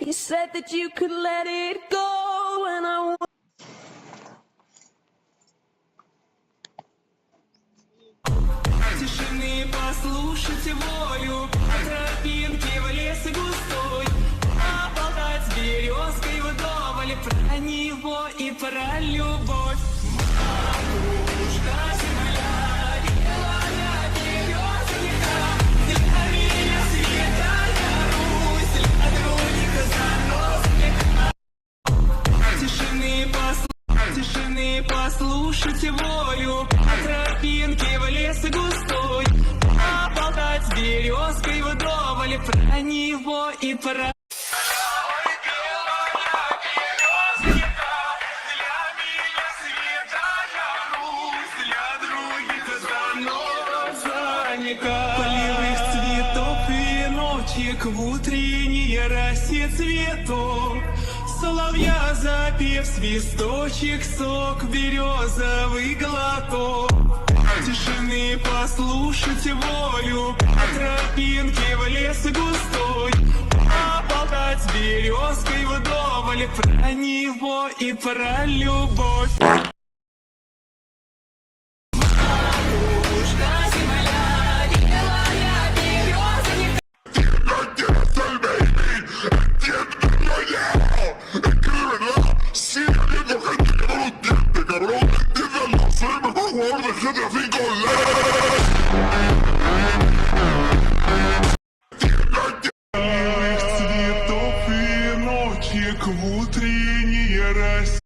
You said that you could let it go, and I тишины послушайте волю, от тропинки в лес густой, поболтать с березкой вдоволь про него и про любовь. Матушка земля, белая березонька, для меня святая Русь, для других заносит. Тишины послушайте волю, от тропинки в лес густой, поболтать с березкой вдоволь про него и про... Полевых цветов веночек в утренней росе цветов, соловья запев, свисточек, сок, березовый глоток. Тишины послушайте волю, от тропинки в лес густой, поболтать с березкой вдоволь про него и про любовь. Цветов веночек в утренней росе.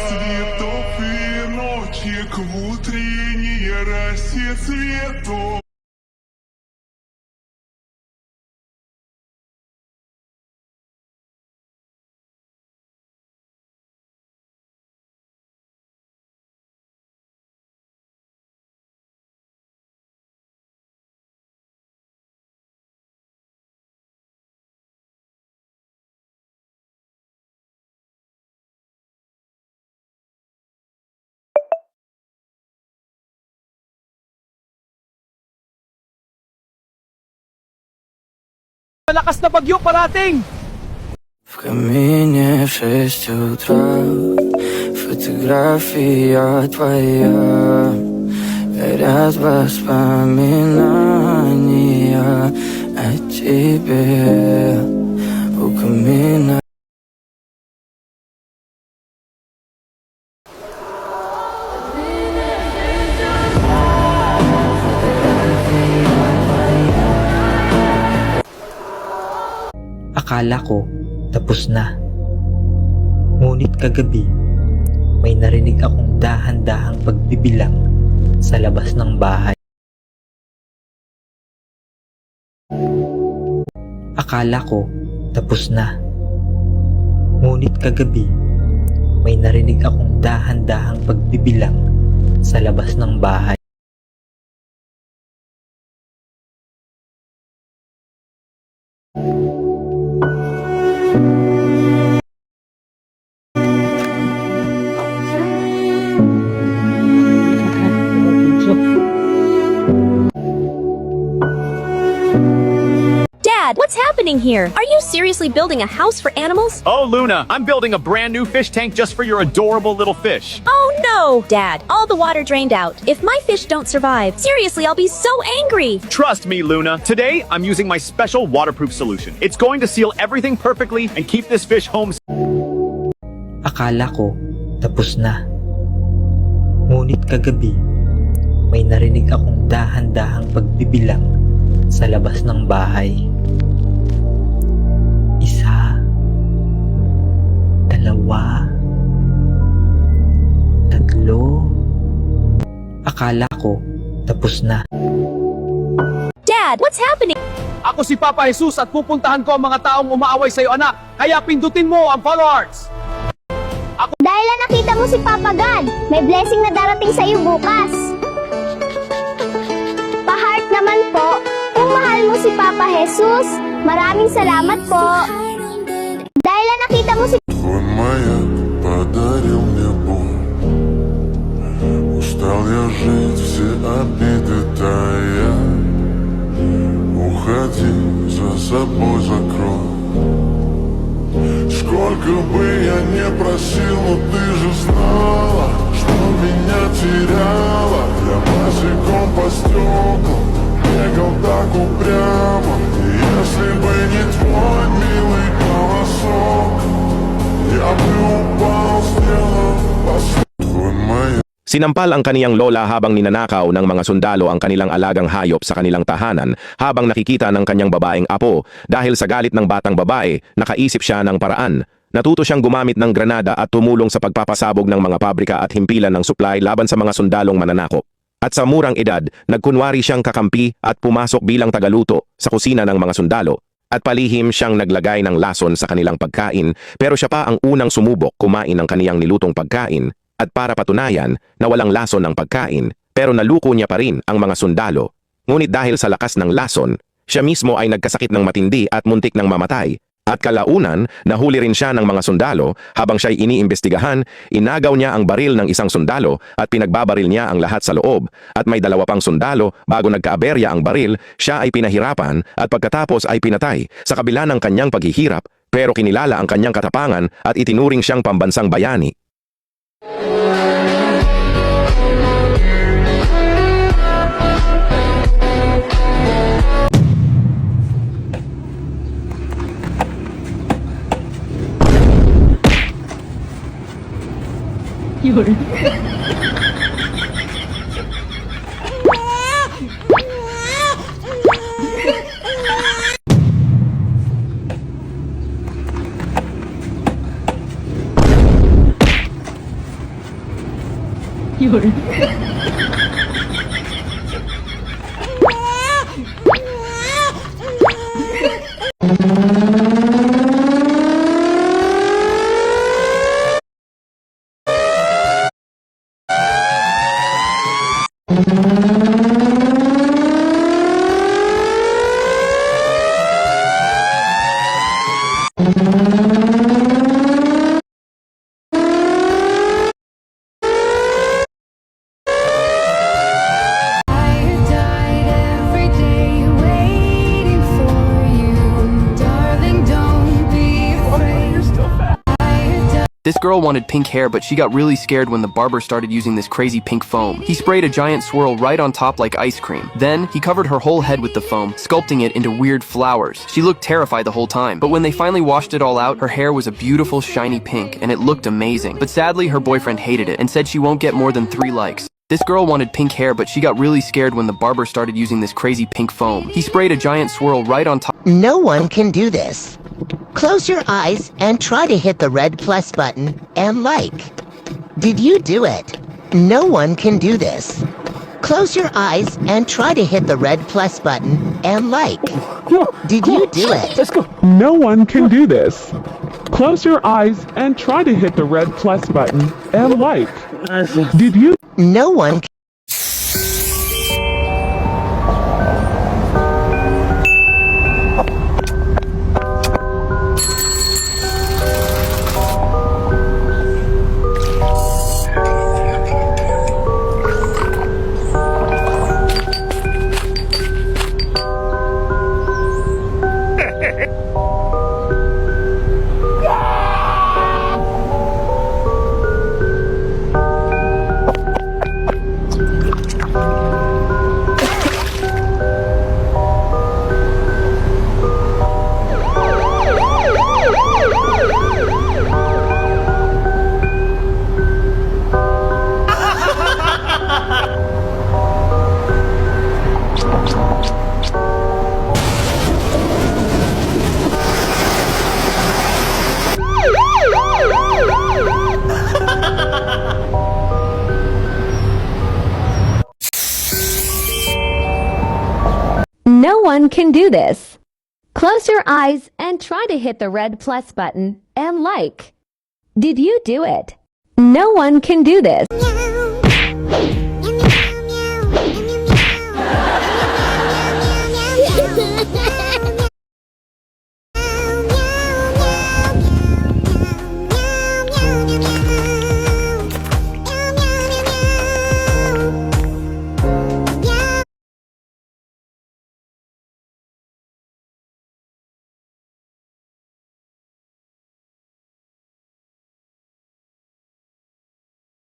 Цветов веночек в утренней росе цветов. Malakas na bagyo parating! В камине в 6 утра фотография твоя, горят воспоминания о тебе у камина. Akala ko tapos na. Ngunit kagabi, may narinig akong dahan-dahang pagbibilang sa labas ng bahay. Akala ko tapos na. Ngunit kagabi, may narinig akong dahan-dahang pagbibilang sa labas ng bahay. Dad, what's happening here? Are you seriously building a house for animals? Oh, Luna, I'm building a brand new fish tank just for your adorable little fish. Oh no! Dad, all the water drained out. If my fish don't survive, seriously, I'll be so angry! Trust me, Luna. Today, I'm using my special waterproof solution. It's going to seal everything perfectly and keep this fish home. Akala ko tapos na. Ngunit kagabi, may narinig akong dahan-dahang pagbibilang sa labas ng bahay. Isa, dalawa, tatlo. Akala ko tapos na. Dad, what's happening? Ako si Papa Jesus at pupuntahan ko ang mga taong umaaway sa'yo, anak. Kaya pindutin mo ang follow hearts. Dahil na nakita mo si Papa God, may blessing na darating sa iyo bukas. Pa-heart naman po, kung mahal mo si Papa Jesus, maraming salamat po. Dahil na nakita mo si... Твой маяк подарил мне боль. Устал я жить, все обиды тая. собой закрой. Сколько бы я не просил, но ты же знала, что меня теряла. Я босиком по стеклам бегал так упрямо. И если бы не твой милый голосок, я бы упал с неба последней моей. Sinampal ang kaniyang lola habang ninanakaw ng mga sundalo ang kanilang alagang hayop sa kanilang tahanan habang nakikita ng kanyang babaeng apo. Dahil sa galit ng batang babae, nakaisip siya ng paraan. Natuto siyang gumamit ng granada at tumulong sa pagpapasabog ng mga pabrika at himpilan ng supply laban sa mga sundalong mananakop. At sa murang edad, nagkunwari siyang kakampi at pumasok bilang tagaluto sa kusina ng mga sundalo. At palihim siyang naglagay ng lason sa kanilang pagkain, pero siya pa ang unang sumubok kumain ng kaniyang nilutong pagkain. At para patunayan na walang lason ng pagkain, pero naluko niya pa rin ang mga sundalo. Ngunit dahil sa lakas ng lason, siya mismo ay nagkasakit ng matindi at muntik ng mamatay. At kalaunan, nahuli rin siya ng mga sundalo. Habang siya'y iniimbestigahan, inagaw niya ang baril ng isang sundalo at pinagbabaril niya ang lahat sa loob. At may 2 pang sundalo. Bago nagkaaberya ang baril, siya ay pinahirapan at pagkatapos ay pinatay. Sa kabila ng kanyang paghihirap, pero kinilala ang kanyang katapangan at itinuring siyang pambansang bayani. This girl wanted pink hair, but she got really scared when the barber started using this crazy pink foam. He sprayed a giant swirl right on top like ice cream. Then, he covered her whole head with the foam, sculpting it into weird flowers. She looked terrified the whole time, but when they finally washed it all out, her hair was a beautiful shiny pink, and it looked amazing. But sadly, her boyfriend hated it, and said she won't get more than 3 likes. This girl wanted pink hair, but she got really scared when the barber started using this crazy pink foam. He sprayed a giant swirl right on top. No one can do this. Close your eyes and try to hit the red plus button and like. Did you do it? No one can do this. Close your eyes and try to hit the red plus button and like. Did you do it? No one can do this. Close your eyes and try to hit the red plus button and like. Did you? No one can. No one can do this. Close your eyes and try to hit the red plus button and like. Did you do it? No one can do this.